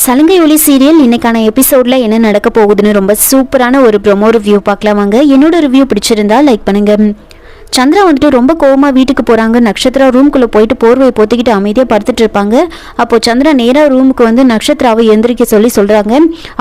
சலங்கை ஒளி சீரியல் இன்னைக்கான எபிசோட்ல என்ன நடக்க போகுதுன்னு ரொம்ப சூப்பரான ஒரு ப்ரோமோ ரிவ்யூ பார்க்கலாம் வாங்க. என்னோட ரிவ்யூ பிடிச்சிருந்தா லைக் பண்ணுங்க. சந்திரா வந்துட்டு ரொம்ப கோவமாக வீட்டுக்கு போகிறாங்க. நட்சத்திரா ரூம்குள்ளே போயிட்டு போர்வையை பொத்திக்கிட்டு அமைதியாக படுத்துட்டு இருப்பாங்க. அப்போது சந்திரா நேராக ரூமுக்கு வந்து நட்சத்திராவை எந்திரிக்க சொல்கிறாங்க.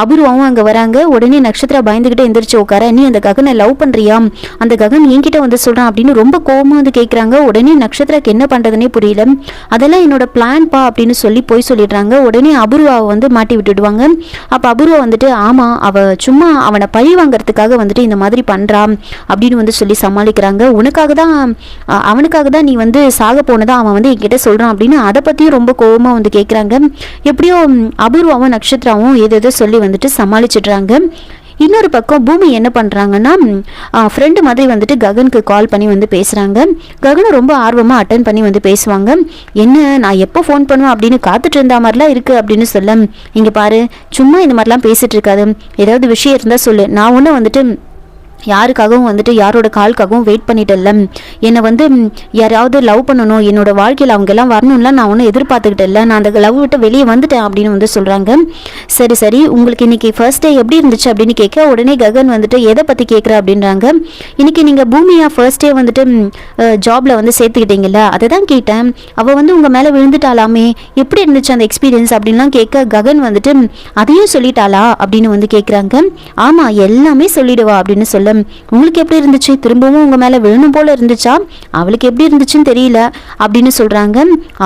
அபூர்வாவும் அங்கே வராங்க. உடனே நட்சத்திரா பயந்துக்கிட்டு எந்திரிச்சு உட்கார, நீ அந்த ககனை லவ் பண்ணுறியா, அந்த ககன் என்கிட்ட வந்து சொல்கிறான் அப்படின்னு ரொம்ப கோவமாக வந்து கேட்குறாங்க. உடனே நட்சத்திராக்கு என்ன பண்ணுறதுனே புரியல. அதெல்லாம் என்னோட பிளான் பா அப்படின்னு சொல்லி போய் சொல்லிடுறாங்க. உடனே அபூர்வாவை வந்து மாட்டி விட்டுடுவாங்க. அப்போ அபூர்வா வந்துட்டு ஆமாம் அவள் சும்மா அவனை பழி வாங்கறதுக்காக வந்துட்டு இந்த மாதிரி பண்ணுறான் அப்படின்னு வந்து சொல்லி சமாளிக்கிறாங்க. அவனுக்காக தான் நீ வந்து சாக போனதா அவன் வந்து என்கிட்ட சொல்றான் அப்படின்னு அதை பத்தியும் ரொம்ப கோவமா வந்து கேட்குறாங்க. எப்படியோ அபூர்வாவும் நட்சத்திராவும் ஏதோ சொல்லி வந்துட்டு சமாளிச்சிடுறாங்க. இன்னொரு பக்கம் பூமி என்ன பண்ணுறாங்கன்னா ஃப்ரெண்டு மாதிரி வந்துட்டு ககனுக்கு கால் பண்ணி வந்து பேசுகிறாங்க. ககனை ரொம்ப ஆர்வமாக அட்டன் பண்ணி வந்து பேசுவாங்க. என்ன நான் எப்போ ஃபோன் பண்ணுவேன் அப்படின்னு காத்துட்டு இருந்த மாதிரிலாம் இருக்குது அப்படின்னு சொல்ல, இங்கே பாரு சும்மா இந்த மாதிரிலாம் பேசிகிட்டு இருக்காது, ஏதாவது விஷயம் இருந்தால் சொல்லு, நான் ஒன்று வந்துட்டு யாருக்காகவும் வந்துட்டு யாரோட கால்க்காகவும் வெயிட் பண்ணிட்டேன்ல, என்னை வந்து யாராவது லவ் பண்ணணும், என்னோட வாழ்க்கையில் அவங்க எல்லாம் வரணும்லாம் நான் ஒன்றும் எதிர்பார்த்துக்கிட்டேன்ல, நான் அந்த லவ் விட்டு வெளியே வந்துட்டேன் அப்படின்னு வந்து சொல்கிறாங்க. சரி உங்களுக்கு இன்னைக்கு ஃபர்ஸ்ட் டே எப்படி இருந்துச்சு அப்படின்னு கேட்க, உடனே ககன் வந்துட்டு எதை பற்றி கேட்குற அப்படின்றாங்க. இன்னைக்கு நீங்கள் பூமியா ஃபர்ஸ்ட் டே வந்துட்டு ஜாப்ல வந்து சேர்த்துக்கிட்டீங்கல்ல, அதை தான் கேட்டேன், அவள் வந்து உங்கள் மேலே விழுந்துட்டாலாமே, எப்படி இருந்துச்சு அந்த எக்ஸ்பீரியன்ஸ் அப்படின்லாம் கேட்க, ககன் வந்துட்டு அதையும் சொல்லிட்டாளா அப்படின்னு வந்து கேட்குறாங்க. ஆமாம் எல்லாமே சொல்லிடுவா அப்படின்னு சொல்ல, உங்களுக்கு எப்படி இருந்துச்சு, திரும்பவும் உங்க மேல விழணும் போல இருந்துச்சா, அவளுக்கு எப்படி இருந்துச்சுன்னு தெரியல அப்படின்னு சொல்றாங்க.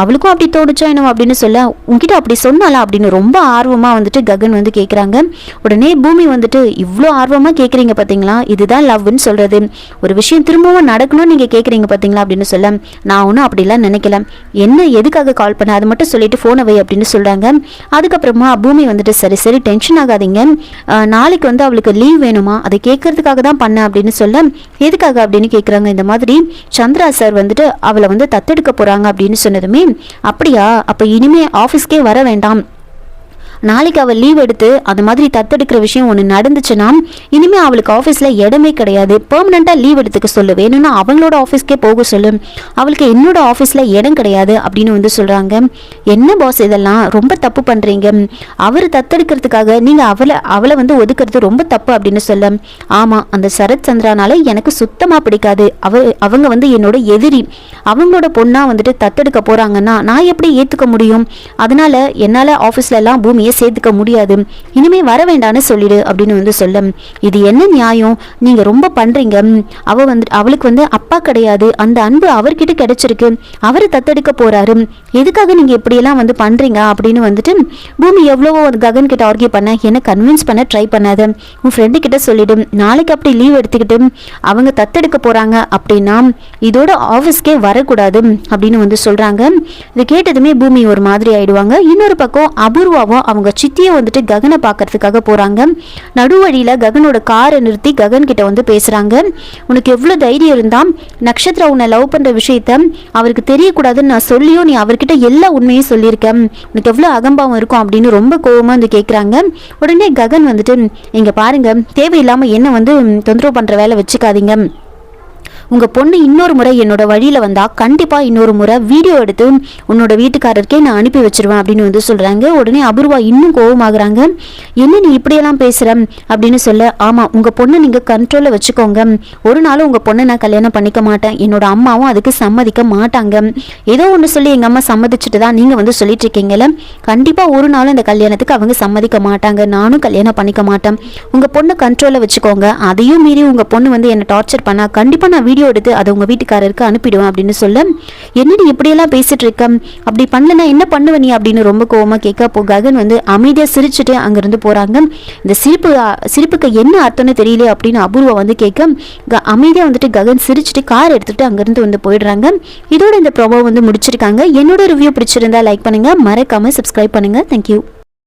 அவளுக்கும் அப்படி தோணுச்சா என்ன அப்படின்னு சொல்ல, உங்ககிட்ட அப்படி சொன்னாலா அப்படின்னு ரொம்ப ஆர்வமா வந்துட்டு ககன் வந்து கேட்குறாங்க. உடனே பூமி வந்துட்டு இவ்வளோ ஆர்வமா கேட்குறீங்க பார்த்தீங்களா, இதுதான் லவ்னு சொல்றது, ஒரு விஷயம் திரும்பவும் நடக்கணும்னு நீங்க கேட்குறீங்க பார்த்தீங்களா அப்படின்னு சொல்ல, நான் ஒன்றும் அப்படிலாம் நினைக்கல, என்ன எதுக்காக கால் பண்ண அதை மட்டும் சொல்லிட்டு ஃபோனை வை அப்படின்னு சொல்றாங்க. அதுக்கப்புறமா பூமி வந்துட்டு சரி டென்ஷன் ஆகாதீங்க, நாளைக்கு வந்து அவளுக்கு லீவ் வேணுமா, அதை கேட்கறதுக்காக தான் பண்ண அப்படின்னு சொல்ல, எதுக்காக அப்படின்னு கேட்குறாங்க. இந்த மாதிரி சந்திரா சார் வந்துட்டு அவளை வந்து தத்தெடுக்க போறாங்க அப்படின்னு சொன்னதுமே, அப்படியா அப்ப இனிமே ஆஃபீஸ்க்கே வர வேண்டாம், நாளைக்கு அவள் லீவ் எடுத்து அந்த மாதிரி தத்தெடுக்கிற விஷயம் ஒன்று நடந்துச்சுன்னா இனிமேல் அவளுக்கு ஆஃபீஸில் இடமே கிடையாது, பெர்மனெண்ட்டாக லீவ் எடுத்துக்க சொல்லு, வேணும்னா அவங்களோட ஆஃபீஸ்க்கே போக சொல்லு, அவளுக்கு என்னோட ஆஃபீஸில் இடம் கிடையாது அப்படின்னு வந்து சொல்கிறாங்க. என்ன பாஸ் இதெல்லாம் ரொம்ப தப்பு பண்ணுறீங்க, அவர் தத்தெடுக்கிறதுக்காக நீங்கள் அவளை வந்து ஒதுக்கிறது ரொம்ப தப்பு அப்படின்னு சொல்ல, ஆமாம் அந்த சரத் சந்திரானால எனக்கு சுத்தமாக பிடிக்காது, அவங்க வந்து என்னோட எதிரி, அவங்களோட பொண்ணா வந்துட்டு தத்தெடுக்க போகிறாங்கன்னா நான் எப்படி ஏற்றுக்க முடியும், அதனால என்னால் ஆஃபீஸ்ல எல்லாம் பூமியை சேர்த்துக்க முடியாது, இனிமே வர வேண்டான்னு சொல்லிடு அப்படின்னு வந்து சொல்ல, இது என்ன நியாயம், நீங்க ரொம்ப பண்றீங்க, அவளுக்கு வந்து அப்பா கிடையாது, அந்த அன்பு அவர்கிட்ட கிடைச்சிருக்கு, அவரை தத்தெடுக்க போறாரு, எதுக்காக நீங்க இப்படியெல்லாம் வந்து பண்றீங்க அப்படின்னு வந்துட்டு பூமி எவ்வளவோ ககன் கிட்ட ஆர்கியூ பண்ண, என்ன கன்வின்ஸ் பண்ண ட்ரை பண்ணாத, உன் ஃப்ரெண்டு கிட்ட சொல்லிடு, நாளைக்கு அப்படி லீவ் எடுத்துக்கிட்டு அவங்க தத்தெடுக்க போறாங்க அப்படின்னா இதோட ஆஃபீஸ்க்கே வரக்கூடாது அப்படின்னு வந்து சொல்றாங்க. இது கேட்டதுமே பூமி ஒரு மாதிரி ஆயிடுவாங்க. இன்னொரு பக்கம் அபூர்வாவும் அவங்க சித்தியை வந்துட்டு ககனை பார்க்கறதுக்காக போறாங்க. நடுவழியில ககனோட காரை நிறுத்தி ககன் கிட்ட வந்து பேசுறாங்க. உனக்கு எவ்வளவு தைரியம் இருந்தா நட்சத்திரா உன்னை லவ் பண்ற விஷயத்த அவருக்கு தெரியக்கூடாதுன்னு நான் சொல்லியும் நீ அவர்கிட்ட எல்லா உண்மையும் சொல்லியிருக்கேன், உனக்கு எவ்வளவு அகம்பாவம் இருக்கும் அப்படின்னு ரொம்ப கோவமா வந்து கேட்குறாங்க. உடனே ககன் வந்துட்டு இங்க பாருங்க, தேவையில்லாம என்ன வந்து தொந்தரவு பண்ற வேலை வச்சுக்காதீங்க, உங்கள் பொண்ணு இன்னொரு முறை என்னோட வழியில் வந்தால் கண்டிப்பாக இன்னொரு முறை வீடியோ எடுத்து உன்னோட வீட்டுக்காரருக்கே நான் அனுப்பி வச்சிருவேன் அப்படின்னு வந்து சொல்கிறாங்க. உடனே அபூர்வா இன்னும் கோவமாகறாங்க. என்ன நீ இப்படியெல்லாம் பேசுகிற அப்படின்னு சொல்ல, ஆமாம் உங்கள் பொண்ணை நீங்கள் கண்ட்ரோலில் வச்சுக்கோங்க, ஒரு நாளும் உங்கள் பொண்ணை நான் கல்யாணம் பண்ணிக்க மாட்டேன், என்னோட அம்மாவும் அதுக்கு சம்மதிக்க மாட்டாங்க, ஏதோ ஒன்று சொல்லி எங்கள் அம்மா சம்மதிச்சுட்டு தான் நீங்கள் வந்து சொல்லிட்டு இருக்கீங்களே, கண்டிப்பாக ஒரு நாளும் இந்த கல்யாணத்துக்கு அவங்க சம்மதிக்க மாட்டாங்க, நானும் கல்யாணம் பண்ணிக்க மாட்டேன், உங்கள் பொண்ணை கண்ட்ரோலில் வச்சுக்கோங்க, அதையும் மீறி உங்கள் பொண்ணு வந்து என்னை டார்ச்சர் பண்ணால் கண்டிப்பாக நான் வீடியோ எடுத்து அதை உங்க வீட்டுக்காரருக்கு அனுப்பிடுவேன் அப்படின்னு சொல்ல, என்னடி இப்படியெல்லாம் பேசிட்டு இருக்க, அப்படி பண்ணலன்னா என்ன பண்ணுவ நீ அப்படின்னு ரொம்ப கோவமா கேட்க, அப்போ ககன் வந்து அமைதியா சிரிச்சுட்டு அங்கிருந்து போறாங்க. இந்த சிரிப்புக்கு என்ன அர்த்தம்னு தெரியல அப்படின்னு அபூர்வா வந்து கேட்க, அமைதியா வந்துட்டு ககன் சிரிச்சுட்டு கார் எடுத்துட்டு அங்கிருந்து வந்து போயிடுறாங்க. இதோட இந்த ப்ரோமோ வந்து முடிச்சிருக்காங்க. என்னோட ரிவ்யூ பிடிச்சிருந்தா லைக் பண்ணுங்க, மறக்காம சப்ஸ்கிரைப் பண்ணுங்க. தேங்க்யூ.